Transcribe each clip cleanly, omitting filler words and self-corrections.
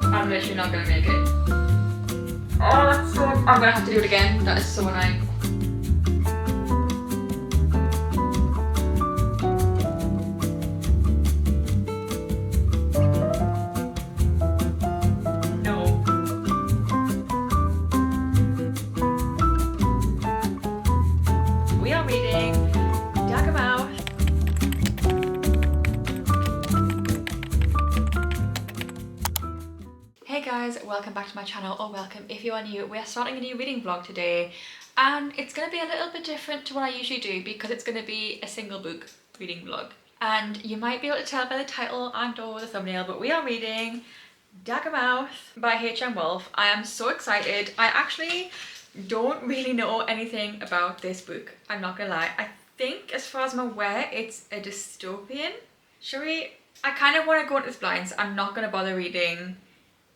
I'm literally not gonna make it. Oh, that's so... I'm gonna have to do it again. That is so annoying. No. We are reading Daggermouth. Hey guys, welcome back to my channel, or welcome if you are new. We're starting a new reading vlog today, and it's going to be a little bit different to what I usually do because it's going to be a single book reading vlog. And you might be able to tell by the title and or the thumbnail, but we are reading Daggermouth by H.M. Wolf. I am so excited. I actually don't really know anything about this book, I'm not gonna lie. I think, as far as I'm aware, it's a dystopian. Shall we? I kind of want to go into this blind, so I'm not going to bother reading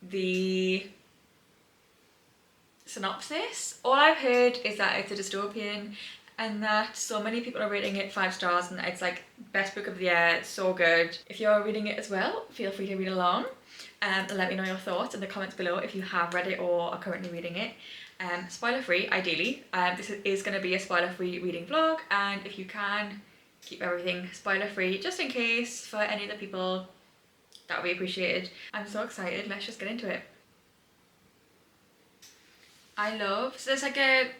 the synopsis. All I've heard is that it's a dystopian and that so many people are rating it 5 stars and it's like best book of the year, it's so good. If you're reading it as well, feel free to read along and let me know your thoughts in the comments below if you have read it or are currently reading it. Spoiler free, ideally. This is going to be a spoiler free reading vlog, and if you can, keep everything spoiler free just in case for any of the people. That would be appreciated. I'm so excited. Let's just get into it. I love... So there's like a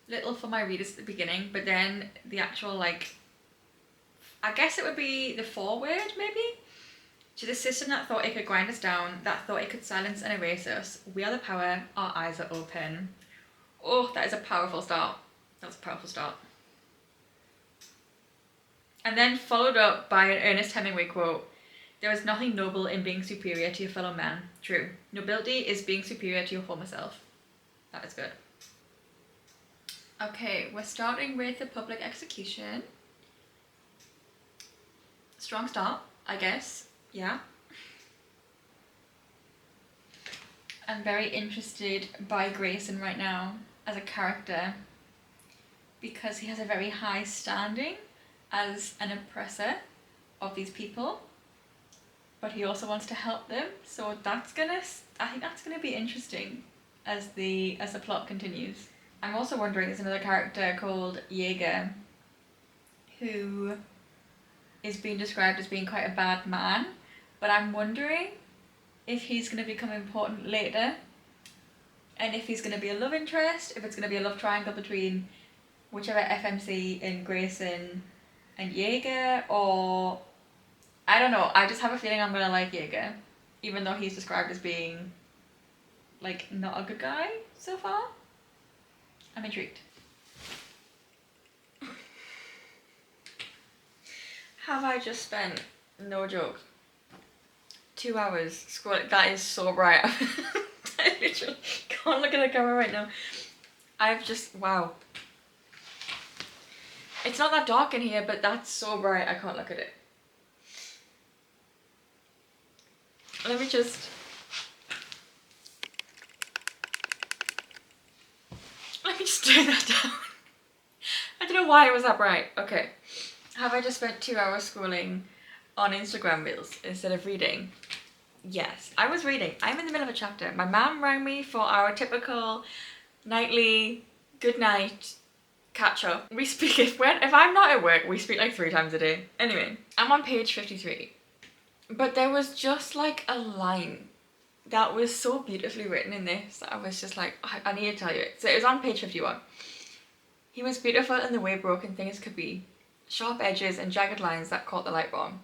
little for my readers at the beginning, but then the actual, like... I guess it would be the foreword, maybe? To the system that thought it could grind us down, that thought it could silence and erase us, we are the power, our eyes are open. Oh, that is a powerful start. That's a powerful start. And then followed up by an Ernest Hemingway quote. There is nothing noble in being superior to your fellow man. True. Nobility is being superior to your former self. That is good. Okay, we're starting with the public execution. Strong start, I guess. Yeah. I'm very interested by Grayson right now as a character because he has a very high standing as an oppressor of these people. But he also wants to help them, so that's gonna, I think that's gonna be interesting as the plot continues. I'm also wondering, there's another character called Jaeger who is being described as being quite a bad man, but I'm wondering if he's gonna become important later, and if he's gonna be a love interest, if it's gonna be a love triangle between whichever FMC and Grayson and Jaeger, or I don't know. I just have a feeling I'm gonna like Jaeger, even though he's described as being like not a good guy so far. I'm intrigued. Have I just spent, no joke, 2 hours scrolling? That is so bright. I literally can't look at the camera right now. I've just, wow. It's not that dark in here, but that's so bright I can't look at it. Let me just turn that down. I don't know why it was that bright. Okay. Have I just spent 2 hours scrolling on Instagram reels instead of reading? Yes, I was reading. I'm in the middle of a chapter. My mum rang me for our typical nightly good night catch up. We speak, if I'm not at work, we speak like 3 times a day. Anyway, I'm on page 53. But there was just like a line that was so beautifully written in this. I was just like, I need to tell you it. So it was on page 51. He was beautiful in the way broken things could be. Sharp edges and jagged lines that caught the light wrong.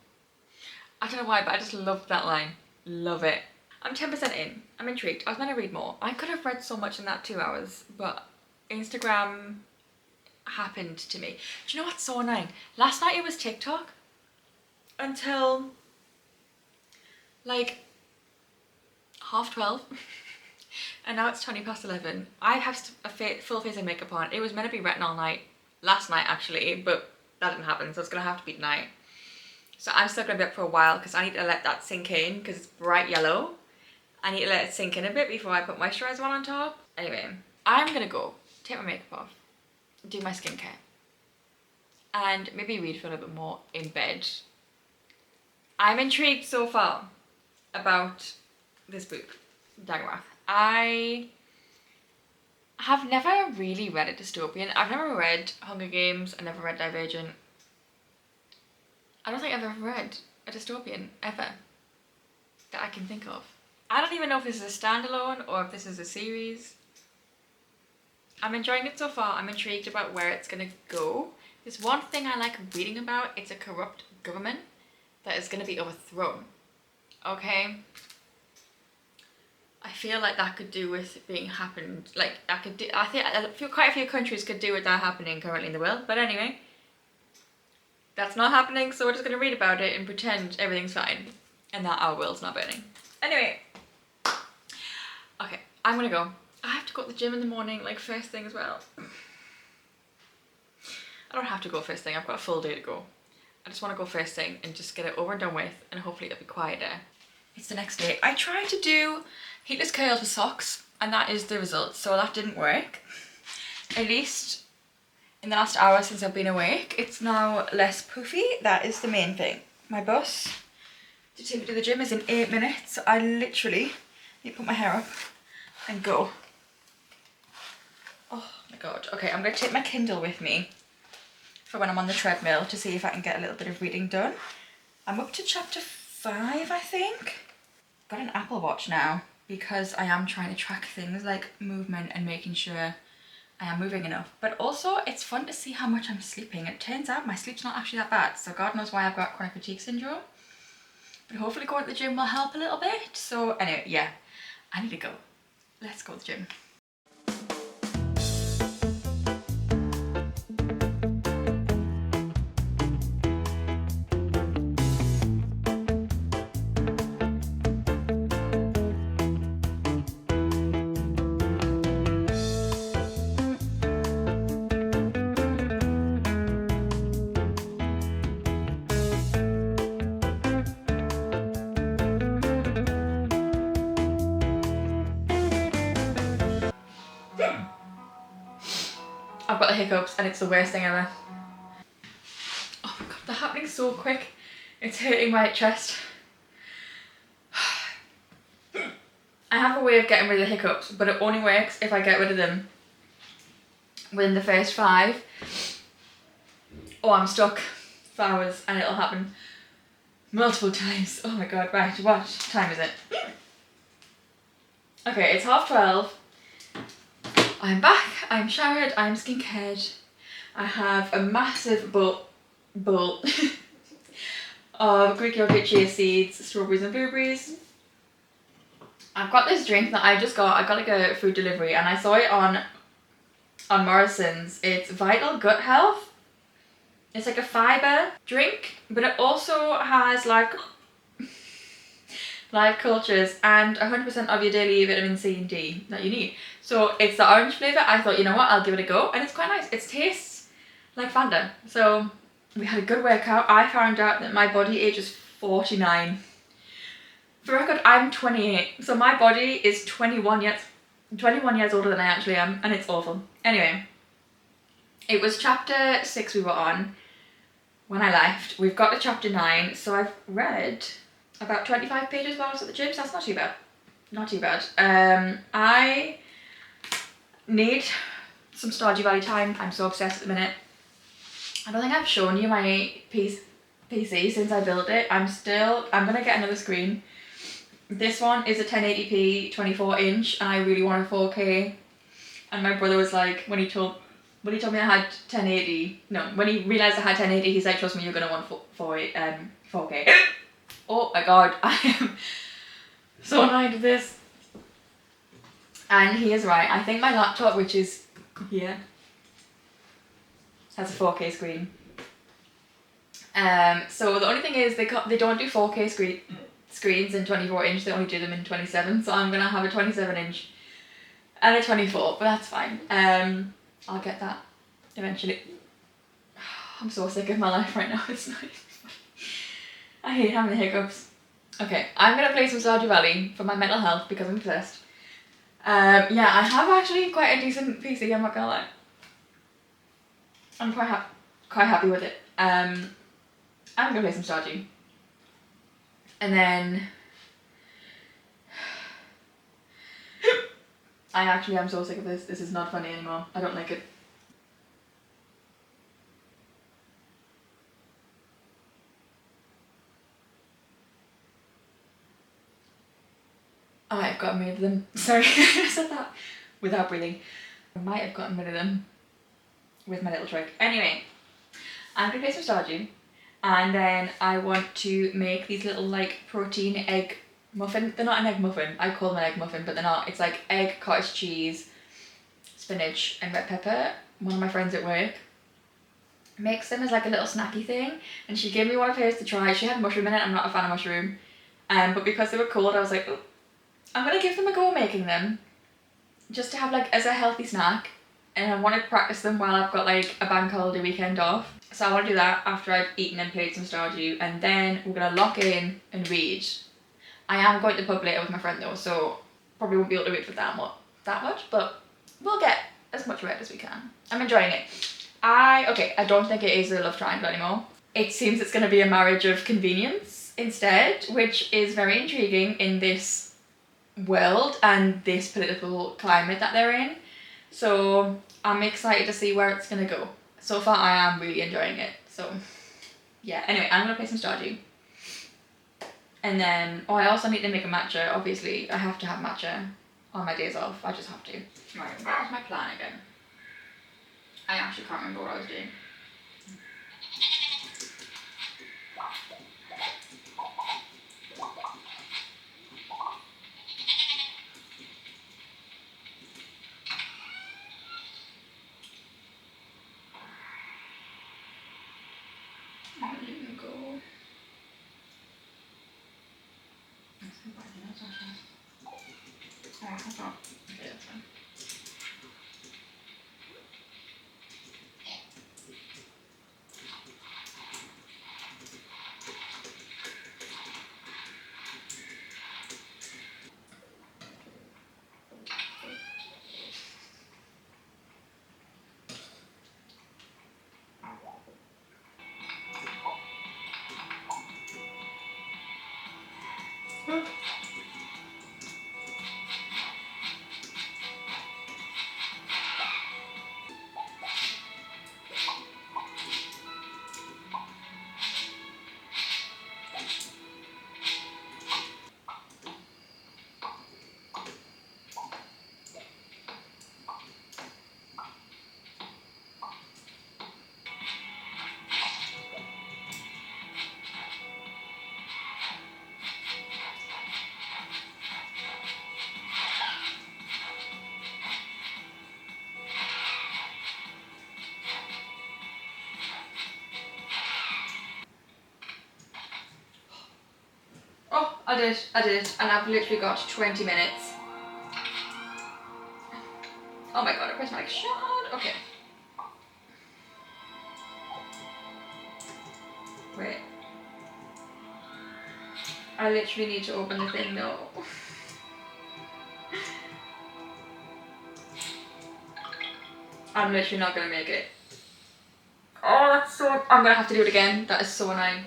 I don't know why, but I just loved that line. Love it. I'm 10% in. I'm intrigued. I was meant to read more. I could have read so much in that 2 hours, but Instagram happened to me. Do you know what's so annoying? Last night it was TikTok until like 12:30 and now it's 11:20. I have a full face of makeup on. It was meant to be written all night last night actually, but that didn't happen, so it's gonna have to be tonight. So I'm still gonna be up for a while because I need to let that sink in because it's bright yellow. I need to let it sink in a bit before I put moisturiser on top. Anyway, I'm gonna go take my makeup off, do my skincare, and maybe read for a little bit more in bed. I'm intrigued so far about this book, Daggermouth. I have never really read a dystopian. I've never read Hunger Games, I never read Divergent. I don't think I've ever read a dystopian, ever, that I can think of. I don't even know if this is a standalone or if this is a series. I'm enjoying it so far. I'm intrigued about where it's gonna go. There's one thing I like reading about. It's a corrupt government that is gonna be overthrown. Okay? I feel like that could do with being happened. Like, I feel quite a few countries could do with that happening currently in the world. But anyway, that's not happening, so we're just gonna read about it and pretend everything's fine and that our world's not burning. Anyway, okay, I'm gonna go. I have to go to the gym in the morning, like first thing as well. I don't have to go first thing, I've got a full day to go. I just want to go first thing and just get it over and done with, and hopefully it'll be quieter. It's the next day. I tried to do heatless curls with socks, and that is the result, so that didn't work. At least in the last hour since I've been awake, it's now less puffy. That is the main thing. My bus to take me to the gym is in 8 minutes, so I literally need to put my hair up and go. Oh my god. Okay, I'm going to take my Kindle with me for when I'm on the treadmill to see if I can get a little bit of reading done. I'm up to chapter 5, I think. Got an Apple Watch now because I am trying to track things like movement and making sure I am moving enough. But also it's fun to see how much I'm sleeping. It turns out my sleep's not actually that bad, so God knows why I've got chronic fatigue syndrome. But hopefully going to the gym will help a little bit. So anyway, yeah, I need to go. Let's go to the gym. I've got the hiccups and it's the worst thing ever. Oh my god, they're happening so quick. It's hurting my chest. I have a way of getting rid of the hiccups, but it only works if I get rid of them within the first 5. Or I'm stuck for hours and it'll happen multiple times. Oh my god, right, what time is it? Okay, it's 12:30. I'm back, I'm showered, I'm skincare. I have a massive bowl of Greek yogurt, chia seeds, strawberries and blueberries. I've got this drink that I just got. I got like a food delivery and I saw it on Morrison's. It's Vital Gut Health. It's like a fibre drink, but it also has like live cultures and 100% of your daily vitamin C and D that you need. So it's the orange flavour. I thought, you know what, I'll give it a go, and it's quite nice. It tastes like Fanta. So we had a good workout. I found out that my body age is 49. For record, I'm 28, so my body is 21 years older than I actually am, and it's awful. Anyway, it was chapter 6 we were on when I left. We've got to chapter 9, so I've read about 25 pages while I was at the gym, so that's not too bad. Not too bad. I need some Stardew Valley time. I'm so obsessed at the minute. I don't think I've shown you my PC since I built it. I'm gonna get another screen. This one is a 1080p 24-inch, and I really want a 4K. And my brother was like, when he told me I had 1080, no, when he realised I had 1080, he's like, trust me, you're gonna want 4K. Oh my god, I am so annoyed with this. And he is right. I think my laptop, which is here, has a 4K screen. So the only thing is they don't do 4K screens in 24-inch, they only do them in 27, so I'm gonna have a 27-inch and a 24, but that's fine. I'll get that eventually. I'm so sick of my life right now, it's not even funny. I hate having the hiccups. Okay, I'm gonna play some Stardew Valley for my mental health because I'm obsessed. Yeah, I have actually quite a decent PC, I'm not gonna lie. I'm quite happy with it. I'm gonna play some Stardew. And then I actually am so sick of this. This is not funny anymore. I don't like it. I might have gotten rid of them. Sorry, I said that without breathing. I might have gotten rid of them with my little trick. Anyway, I'm gonna play some Stardew, and then I want to make these little like protein egg muffin. They're not an egg muffin. I call them an egg muffin, but they're not. It's like egg, cottage cheese, spinach, and red pepper. One of my friends at work makes them as like a little snacky thing, and she gave me one of hers to try. She had mushroom in it. I'm not a fan of mushroom, but because they were cold, I was like, oh, I'm gonna give them a go making them, just to have like as a healthy snack. And I want to practice them while I've got like a bank holiday weekend off. So I want to do that after I've eaten and played some Stardew, and then we're gonna lock in and read. I am going to the pub later with my friend though, so probably won't be able to read for that much, but we'll get as much read as we can. I'm enjoying it. I don't think it is a love triangle anymore. It seems it's gonna be a marriage of convenience instead, which is very intriguing in this world and this political climate that they're in. So I'm excited to see where it's gonna go. So far I am really enjoying it. So yeah, anyway, I'm gonna play some Stardew. And then, oh, I also need to make a matcha. Obviously, I have to have matcha on my days off. I just have to. Right, what was my plan again? I actually can't remember what I was doing. Oh, I did, and I've literally got 20 minutes. Oh my god, I pressed my mic. Shut. Okay. Wait. I literally need to open the thing though. I'm literally not gonna make it. Oh, that's so... I'm gonna have to do it again. That is so annoying.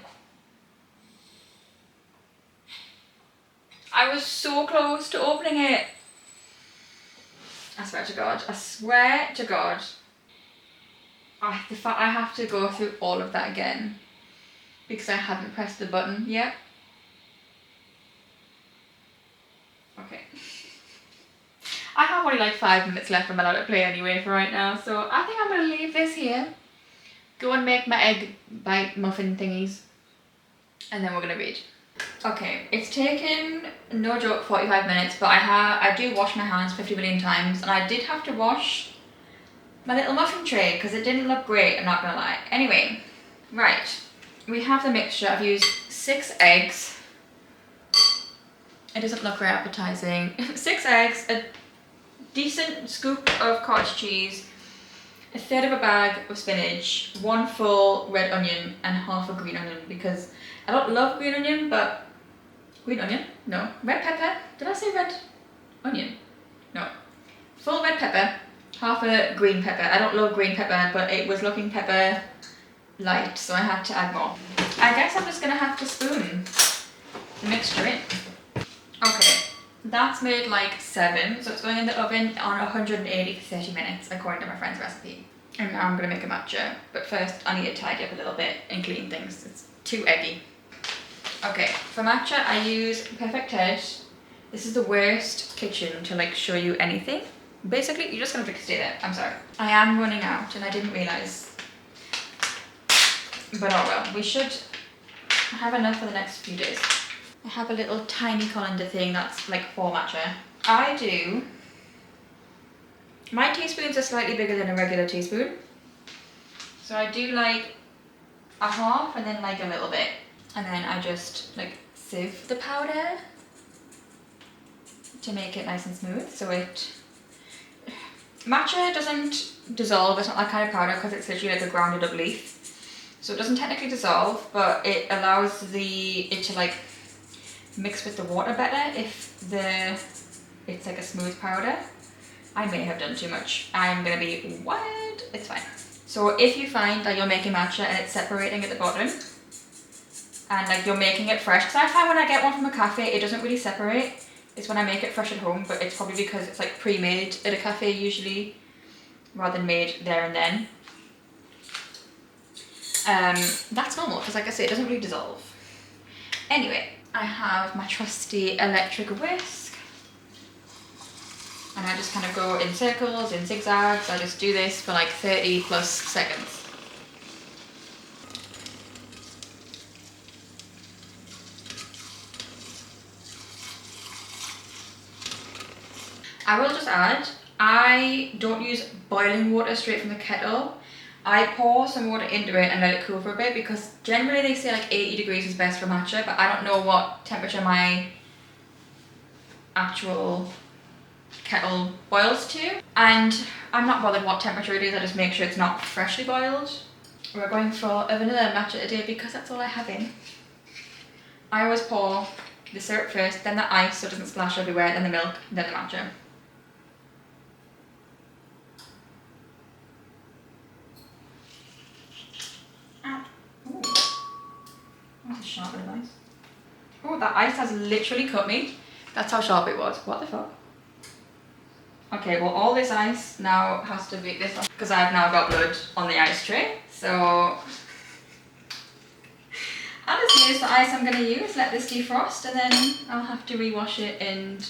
I was so close to opening it. I swear to God. I swear to God. The fact I have to go through all of that again because I hadn't pressed the button yet. Okay. I have only like 5 minutes left. I'm allowed to play anyway for right now, so I think I'm gonna leave this here. Go and make my egg bite muffin thingies, and then we're gonna read. Okay, it's taken, no joke, 45 minutes, but I do wash my hands 50 million times, and I did have to wash my little muffin tray because it didn't look great, I'm not gonna lie. Anyway, right, we have the mixture. I've used 6 eggs. It doesn't look very appetizing. 6 eggs, a decent scoop of cottage cheese, a third of a bag of spinach, 1 full red onion, and half a green onion because I don't love green onion, but green onion? No. Red pepper? Did I say red onion? No. Full red pepper, half a green pepper. I don't love green pepper, but it was looking pepper light, so I had to add more. I guess I'm just gonna have to spoon the mixture in. Okay, That's made like 7, so it's going in the oven on 180 for 30 minutes according to my friend's recipe. And now I'm gonna make a matcha, but first I need to tidy up a little bit and clean things. It's too eggy. Okay, for matcha I use Perfect Ted. This is the worst kitchen to like show you anything. Basically, you're just gonna have to stay there. I'm sorry. I am running out and I didn't realise. But oh well, we should have enough for the next few days. I have a little tiny colander thing that's like for matcha. My teaspoons are slightly bigger than a regular teaspoon. So I do like a half and then like a little bit. And then I just like sieve the powder to make it nice and smooth. So matcha doesn't dissolve, it's not that kind of powder because it's literally like a grounded up leaf. So it doesn't technically dissolve, but it allows it to like mix with the water better if it's like a smooth powder. I may have done too much. I'm gonna be wild. It's fine. So if you find that you're making matcha and it's separating at the bottom, and like you're making it fresh, because I find when I get one from a cafe, it doesn't really separate. It's when I make it fresh at home, but it's probably because it's like pre-made at a cafe usually, rather than made there and then. That's normal, because like I say, it doesn't really dissolve. Anyway, I have my trusty electric whisk. And I just kind of go in circles, in zigzags. I just do this for like 30 plus seconds. I will just add, I don't use boiling water straight from the kettle. I pour some water into it and let it cool for a bit, because generally they say like 80 degrees is best for matcha, but I don't know what temperature my actual kettle boils to, and I'm not bothered what temperature it is. I just make sure it's not freshly boiled. We're going for a vanilla matcha today because that's all I have in. I always pour the syrup first, then the ice so it doesn't splash everywhere, then the milk, then the matcha. Ooh. That's a sharp bit of ice. Oh, that ice has literally cut me. That's how sharp it was. What the fuck? Okay, well all this ice now has to be this one, because I've now got blood on the ice tray. So I'll just use the ice I'm going to use, let this defrost, and then I'll have to rewash it and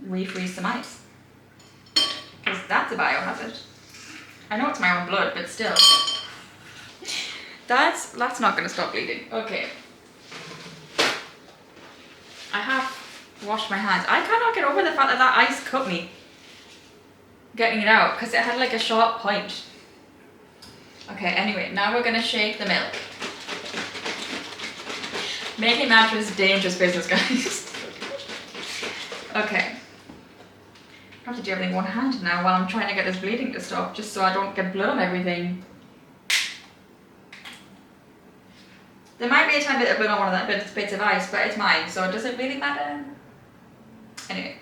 refreeze some ice. Because that's a biohazard. I know it's my own blood, but still. That's not going to stop bleeding. Okay. I have washed my hands. I cannot get over the fact that ice cut me getting it out, because it had like a sharp point. Okay, anyway, now we're gonna shake the milk. Making matcha is dangerous business, guys. Okay. I have to do everything one hand now while I'm trying to get this bleeding to stop, just so I don't get blood on everything. There might be a tiny bit of blood on one of that bits of ice, but it's mine, so does it really matter? Anyway.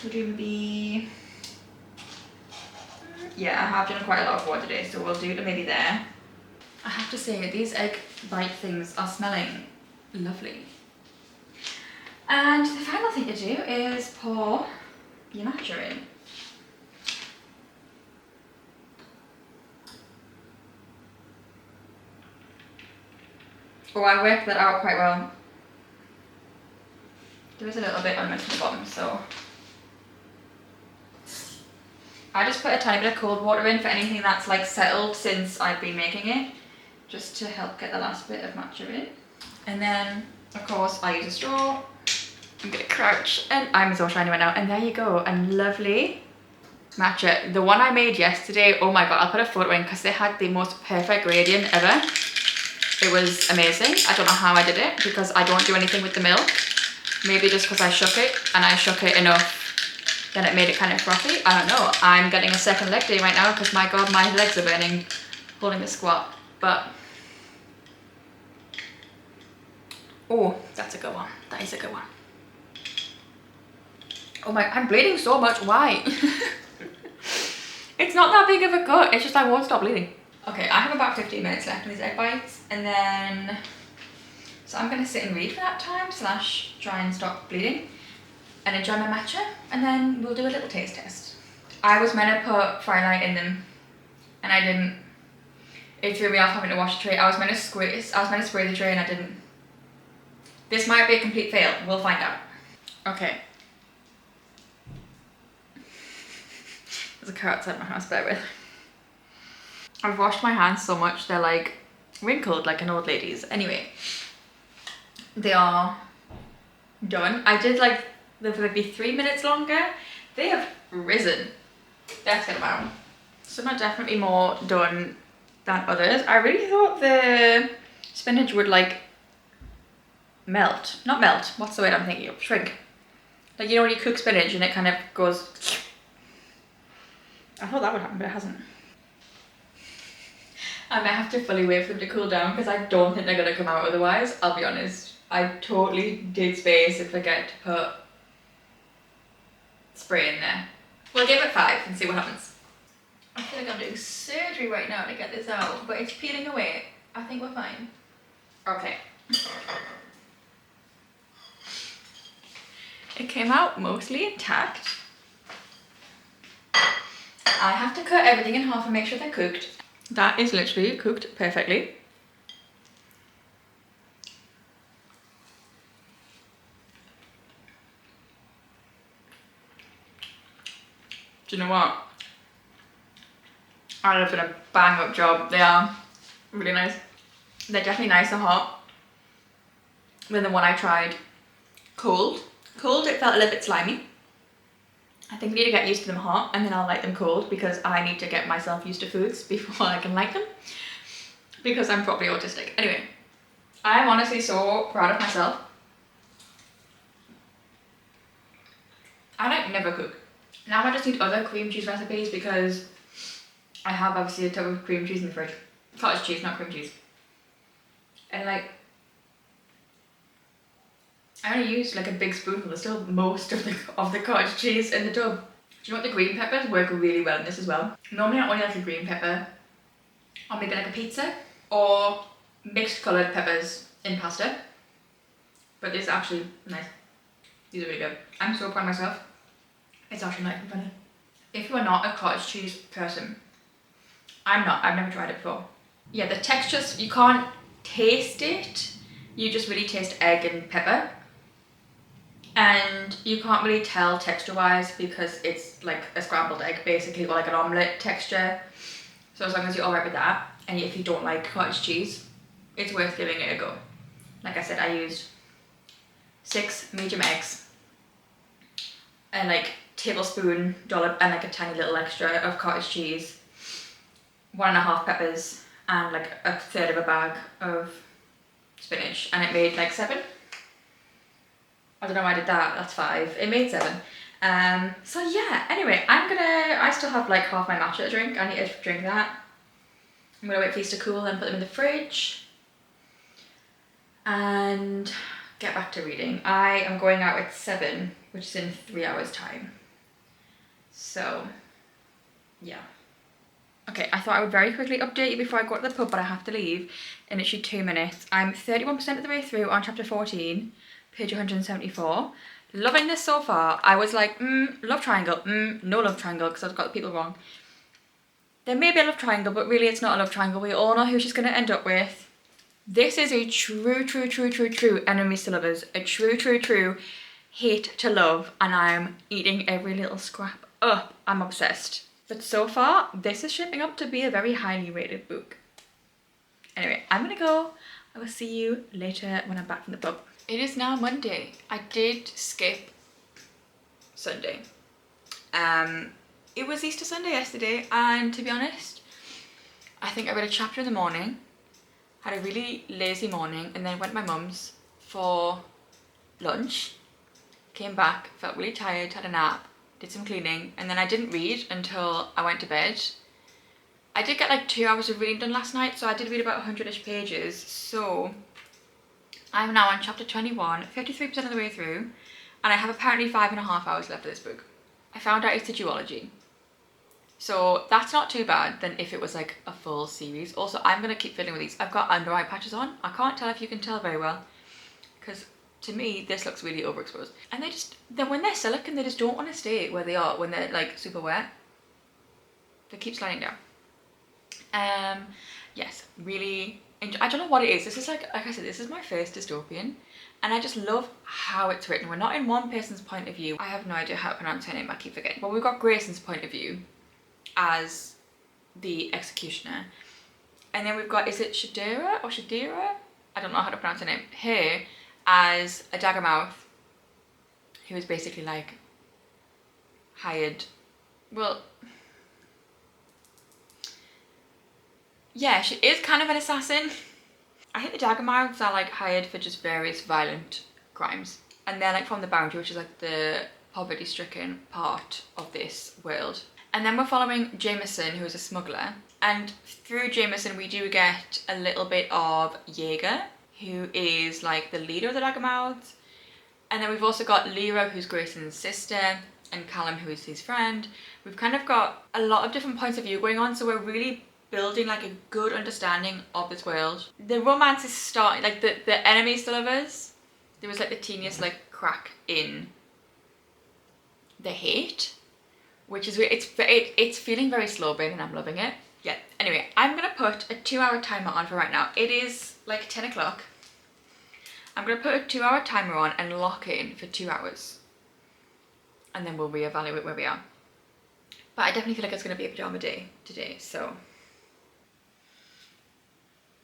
Would even be, yeah, I have done quite a lot of water today, so we'll do it maybe there. I have to say, these egg bite things are smelling lovely. And the final thing to do is pour your matcha in. Oh, I worked that out quite well. There is a little bit on the bottom, so I just put a tiny bit of cold water in for anything that's like settled since I've been making it, just to help get the last bit of matcha in. And then, of course, I use a straw. I'm gonna crouch, and I'm so shiny right now. And there you go, and lovely matcha. The one I made yesterday, oh my god, I'll put a photo in because they had the most perfect gradient ever. It was amazing. I don't know how I did it, because I don't do anything with the milk. Maybe just because I shook it, and I shook it enough, then it made it kind of frothy. I don't know. I'm getting a second leg day right now because my god, my legs are burning holding the squat. But oh, that's a good one. That is a good one. Oh my, I'm bleeding so much. Why? It's not that big of a cut. It's just I won't stop bleeding. Okay, I have about 15 minutes left on these egg bites, and then so I'm gonna sit and read for that time slash try and stop bleeding and enjoy my matcha, and then we'll do a little taste test. I was meant to put Firelight in them and I didn't. It threw me off having to wash the tray. I was meant to spray the tray and I didn't. This might be a complete fail. We'll find out. Okay. There's a car outside my house, bear with. I've washed my hands so much, they're like wrinkled like an old lady's. Anyway, they are done. I did like them for maybe 3 minutes longer. They have risen. That's good amount. Some are definitely more done than others. I really thought the spinach would like melt. Not melt, what's the word I'm thinking of? Shrink. Like, you know when you cook spinach and it kind of goes... I thought that would happen, but it hasn't. I might have to fully wait for them to cool down because I don't think they're going to come out otherwise. I'll be honest. I totally did space and forget to put spray in there. We'll give it 5 and see what happens. I feel like I'm doing surgery right now to get this out, but it's peeling away. I think we're fine. Okay. It came out mostly intact. I have to cut everything in half and make sure they're cooked. That is literally cooked perfectly. Do you know what? I have done a bang up job. They are really nice. They're definitely nice and hot than the one I tried cold. Cold, it felt a little bit slimy. I think I need to get used to them hot and then I'll like them cold because I need to get myself used to foods before I can like them because I'm probably autistic. Anyway, I'm honestly so proud of myself. I like never cook. Now I just need other cream cheese recipes because I have obviously a tub of cream cheese in the fridge. Cottage cheese, not cream cheese. And like, I only used like a big spoonful. There's still most of the cottage cheese in the tub. Do you know what? The green peppers work really well in this as well. Normally I only like a green pepper or maybe like a pizza or mixed coloured peppers in pasta. But this is actually nice. These are really good. I'm so proud of myself. It's actually nice and funny. If you are not a cottage cheese person, I'm not. I've never tried it before. Yeah, the textures, you can't taste it. You just really taste egg and pepper. And you can't really tell texture wise because it's like a scrambled egg basically, or like an omelette texture. So as long as you're alright with that, and if you don't like cottage cheese, it's worth giving it a go. Like I said, I used 6 medium eggs and like tablespoon dollop and like a tiny little extra of cottage cheese, 1.5 peppers, and like a third of a bag of spinach, and it made like 7. I don't know why I did that, that's 5. It made 7. So yeah, anyway, I still have like half my matcha to drink. I need to drink that. I'm gonna wait for these to cool and put them in the fridge and get back to reading. I am going out at 7, which is in 3 hours time. So yeah. Okay, I thought I would very quickly update you before I go to the pub, but I have to leave in literally 2 minutes. I'm 31% of the way through on chapter 14, page 174. Loving this so far. I was like, love triangle, no love triangle, because I've got the people wrong. There may be a love triangle, but really it's not a love triangle. We all know who she's going to end up with. This is a true enemies to lovers. A true hate to love, and I'm eating every little scrap up. I'm obsessed. But so far, this is shaping up to be a very highly rated book. Anyway, I'm gonna go. I will see you later when I'm back from the pub. It is now Monday. I did skip Sunday. It was Easter Sunday yesterday, and to be honest, I think I read a chapter in the morning, had a really lazy morning, and then went to my mum's for lunch, came back, felt really tired, had a nap, did some cleaning, and then I didn't read until I went to bed. I did get like 2 hours of reading done last night, so I did read about 100-ish pages. So I'm now on chapter 21, 53% of the way through, and I have apparently 5.5 hours left of this book. I found out it's a duology. So that's not too bad than if it was like a full series. Also, I'm going to keep fiddling with these. I've got under eye patches on. I can't tell if you can tell very well, because to me this looks really overexposed. And then when they're silicone, they just don't want to stay where they are when they're like super wet. They keep sliding down. Yes, really, I don't know what it is. This is like I said, this is my first dystopian, and I just love how it's written. We're not in one person's point of view. I have no idea how to pronounce her name, I keep forgetting. But we've got Grayson's point of view as the executioner. And then we've got, is it Shadira or Shadira? I don't know how to pronounce her name. Her as a Daggermouth, who is basically like hired, well, yeah, she is kind of an assassin. I think the Daggermouths are like hired for just various violent crimes. And they're like from the Bounty, which is like the poverty-stricken part of this world. And then we're following Jameson, who is a smuggler. And through Jameson, we do get a little bit of Jaeger, who is like the leader of the Daggermouths. And then we've also got Lyra, who's Grayson's sister, and Callum, who is his friend. We've kind of got a lot of different points of view going on, so we're really building like a good understanding of this world. The romance is starting, like the enemies to lovers, there was like the teeniest like crack in the hate, which is it's feeling very slow burn, and I'm loving it. Yeah, anyway, I'm gonna put a 2-hour timer on for right now. It is like 10 o'clock. I'm gonna put a 2-hour timer on and lock it in for 2 hours, and then we'll reevaluate where we are. But I definitely feel like it's gonna be a pajama day today, so.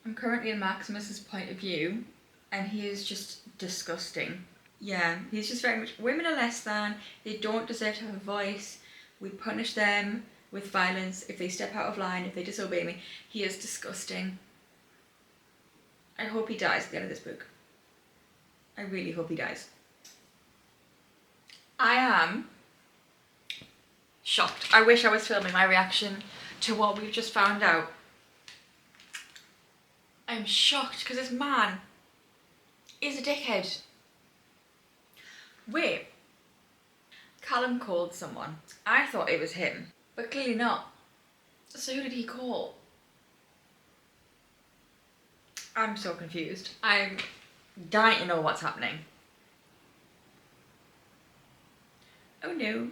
I'm currently in Maximus's point of view, and he is just disgusting. Yeah, he's just very much, women are less than, they don't deserve to have a voice, we punish them with violence if they step out of line, if they disobey me. He is disgusting. I hope he dies at the end of this book. I really hope he dies. I am shocked. I wish I was filming my reaction to what we've just found out. I'm shocked because this man is a dickhead. Wait, Callum called someone. I thought it was him, but clearly not. So who did he call? I'm so confused. I'm dying to know what's happening. Oh no.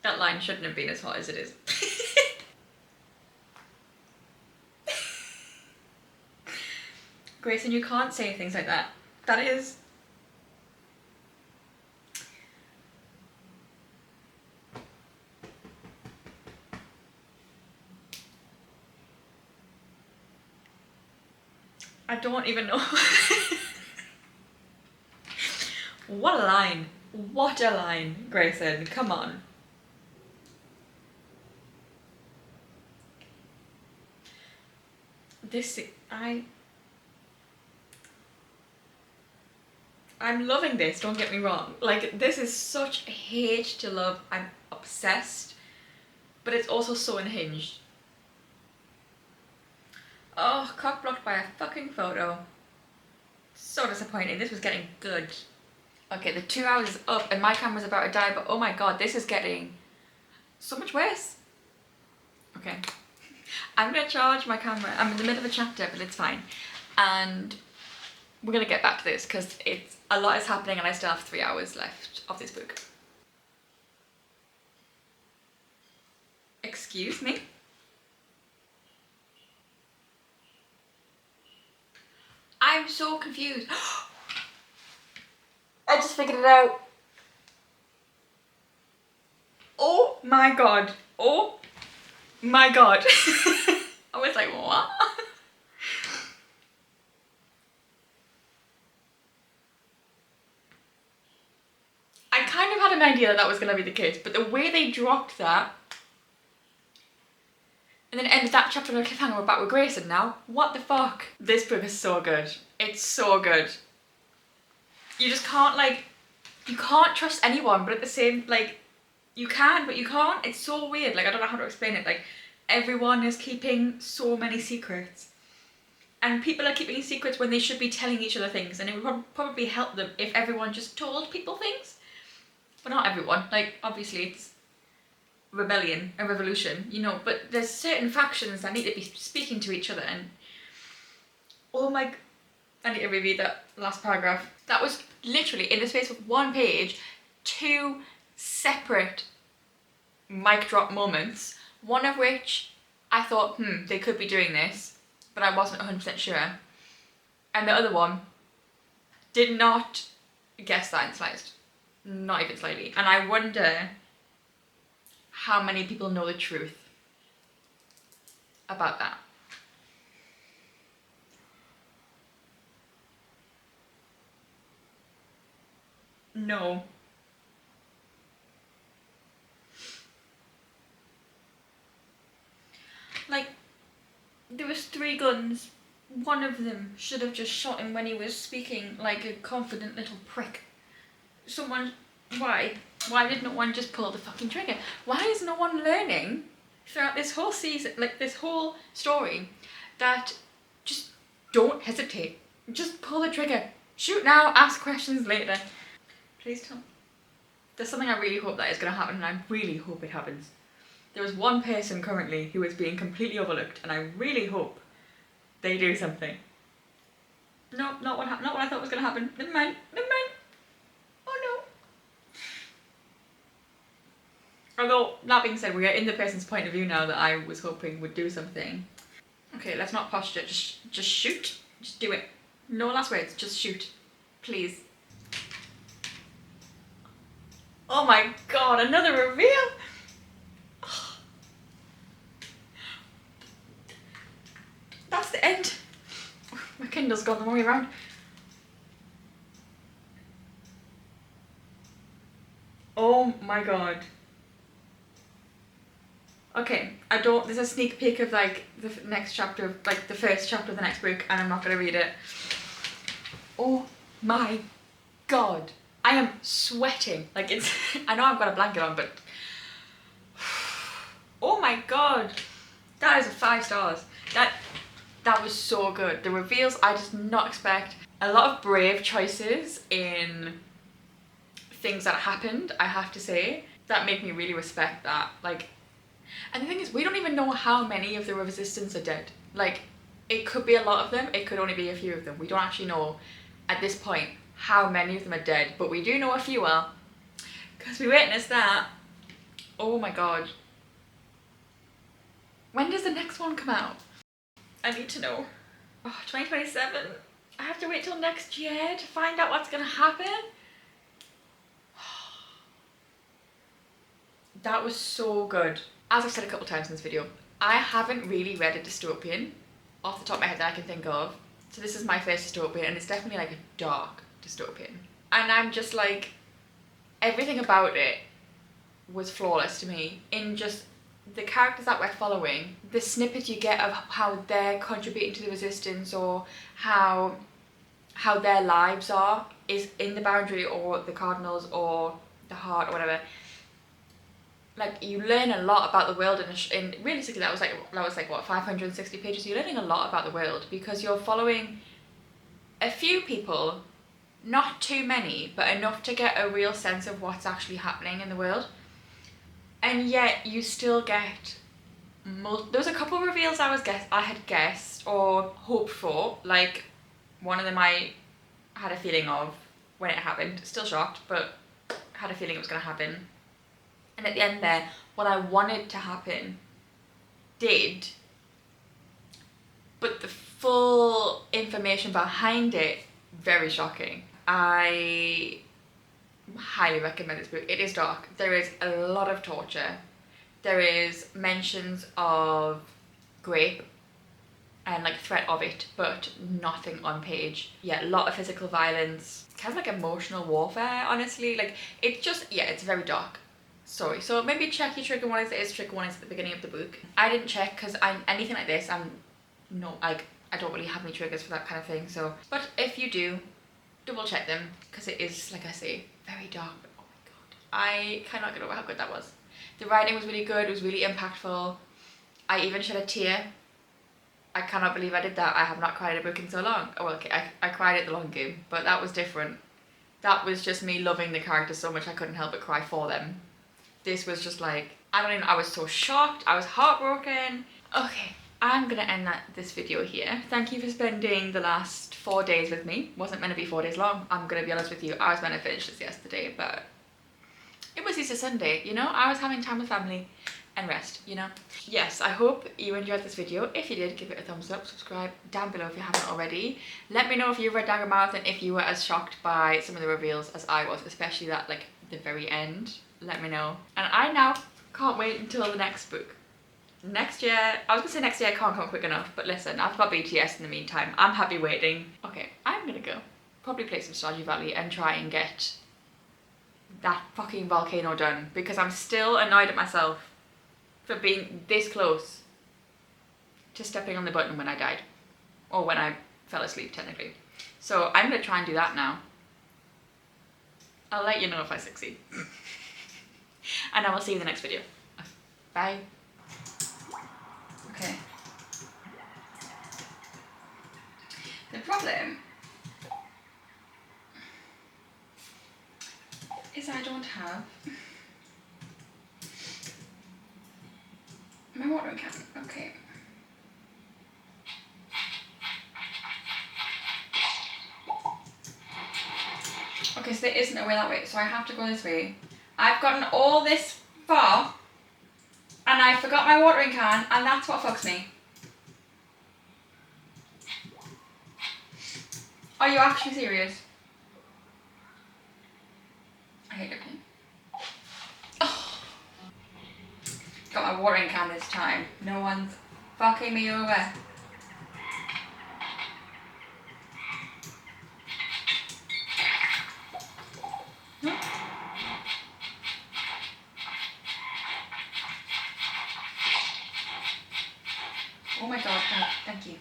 That line shouldn't have been as hot as it is. Grayson, you can't say things like that. That is... I don't even know. What a line. What a line, Grayson. Come on. I'm loving this, don't get me wrong. Like, this is such a hate to love. I'm obsessed, but it's also so unhinged. Oh, cock blocked by a fucking photo. So disappointing. This was getting good. Okay, the 2 hours is up and my camera's about to die, but oh my god, this is getting so much worse. Okay. I'm gonna charge my camera. I'm in the middle of a chapter, but it's fine. And we're gonna get back to this because a lot is happening and I still have 3 hours left of this book. Excuse me? I'm so confused. I just figured it out. Oh my god. Oh my god. I was like, what? I kind of had an idea that was going to be the case, but the way they dropped that and then ended that chapter on a cliffhanger, we're back with Grayson now. What the fuck? This book is so good. It's so good. You just can't, like, you can't trust anyone, but at the same, like, you can, but you can't. It's so weird. Like, I don't know how to explain it. Like, everyone is keeping so many secrets. And people are keeping secrets when they should be telling each other things, and it would probably help them if everyone just told people things. But not everyone, like obviously it's rebellion, a revolution, you know, but there's certain factions that need to be speaking to each other. And oh my, I need to reread that last paragraph. That was literally in the space of one page, 2 separate mic drop moments, one of which I thought, they could be doing this, but I wasn't 100% sure. And the other one did not guess that in the slightest, not even slightly. And I wonder how many people know the truth about that. No. Like, there was 3 guns. One of them should have just shot him when he was speaking like a confident little prick. Someone, why? Why did no one just pull the fucking trigger? Why is no one learning throughout this whole season, like this whole story, that just don't hesitate. Just pull the trigger. Shoot now, ask questions later. Please tell me. There's something I really hope that is going to happen, and I really hope it happens. There is one person currently who is being completely overlooked, and I really hope they do something. No, not what I thought was going to happen. Never mind. Never mind. Oh no. Although, that being said, we are in the person's point of view now that I was hoping would do something. Okay, let's not posture. Just shoot. Just do it. No last words. Just shoot. Please. Oh my god, another reveal! That's the end. My Kindle's gone the wrong way around. Oh my god. Okay, there's a sneak peek of like the next chapter of, like the first chapter of the next book, and I'm not gonna read it. Oh my god. I am sweating. Like it's, I know I've got a blanket on, but oh my god. That is a 5 stars. That was so good. The reveals I did not expect. A lot of brave choices in things that happened, I have to say, that make me really respect that. Like, and the thing is, we don't even know how many of the resistance are dead. Like, it could be a lot of them, it could only be a few of them. We don't actually know at this point how many of them are dead, but we do know a few are, because we witnessed that. Oh my god. When does the next one come out? I need to know. Oh, 2027. I have to wait till next year to find out what's gonna happen. That was so good. As I've said a couple times in this video, I haven't really read a dystopian off the top of my head that I can think of. So this is my first dystopian, and it's definitely like a dark dystopian. And I'm just like, everything about it was flawless to me. In just the characters that we're following, the snippet you get of how they're contributing to the resistance, or how their lives are, is in the Boundary or the Cardinals or the Heart or whatever. Like, you learn a lot about the world in realistically that was like what, 560 pages. You're learning a lot about the world because you're following a few people, not too many, but enough to get a real sense of what's actually happening in the world. And yet you still get there was a couple of reveals I had guessed or hoped for. Like, one of them I had a feeling of when it happened. Still shocked, but had a feeling it was going to happen. And at the end there, what I wanted to happen did, but the full information behind it, very shocking. I highly recommend this book. It is dark. There is a lot of torture. There is mentions of grape and like threat of it, but nothing on page. Yeah, a lot of physical violence, kind of like emotional warfare, honestly. Like, it's just, yeah, it's very dark. Sorry, so maybe check your trigger warnings. It is trigger warnings at the beginning of the book. I didn't check because anything like this, I don't really have any triggers for that kind of thing. So, but if you do, double check them, because it is, like I say, very dark. But oh my god, I cannot get over how good that was. The writing was really good. It was really impactful. I even shed a tear I cannot believe I did that. I have not cried at a book in so long. Oh, well, okay, I cried at The Long Game, but that was different. That was just me loving the characters so much I couldn't help but cry for them. This was just like, I was so shocked, I was heartbroken. Okay, I'm gonna end this video here. Thank you for spending the last 4 days with me. Wasn't meant to be 4 days long, I'm gonna be honest with you. I was meant to finish this yesterday, but it was Easter Sunday, you know? I was having time with family and rest, you know? Yes, I hope you enjoyed this video. If you did, give it a thumbs up, subscribe down below if you haven't already. Let me know if you read Daggermouth and if you were as shocked by some of the reveals as I was, especially that, like, the very end. Let me know. And I now can't wait until the next book. Next year, I was gonna say next year I can't come quick enough, but listen, I've got BTS in the meantime. I'm happy waiting. Okay, I'm gonna go. Probably play some Stardew Valley and try and get that fucking volcano done, because I'm still annoyed at myself for being this close to stepping on the button when I died. Or when I fell asleep, technically. So I'm gonna try and do that now. I'll let you know if I succeed. And I will see you in the next video. Bye. Okay. The problem is I don't have my watering can. Okay. Okay, so there isn't a way that way, so I have to go this way. I've gotten all this far and I forgot my watering can, and that's what fucks me. Are you actually serious? I hate everything. Oh. Got my watering can this time. No one's fucking me over. Oh my god, thank you.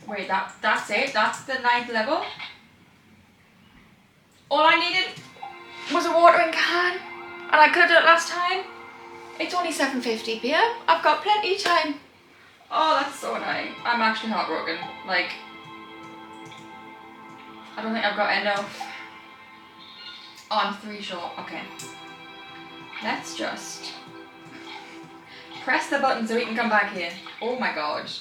Wait, that's it? That's the 9th level? All I needed was a watering can, and I could have done it last time. It's only 7:50 PM. I've got plenty of time. Oh, that's so annoying. I'm actually heartbroken. Like, I don't think I've got enough. Oh, I'm 3 short. Okay. Let's just press the button so we can come back here. Oh my god.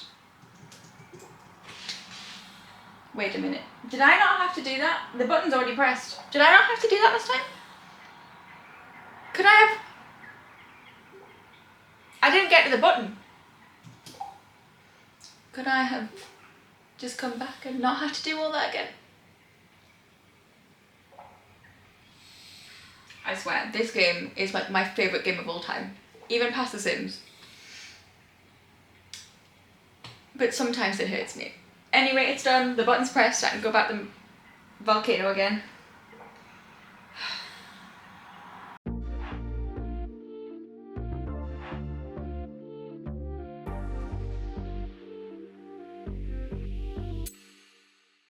Wait a minute. Did I not have to do that? The button's already pressed. Did I not have to do that this time? Could I have... I didn't get to the button. Could I have just come back and not have to do all that again? I swear, this game is like my favourite game of all time. Even past The Sims. But sometimes it hurts me. Anyway, it's done. The button's pressed. I can go back to the volcano again.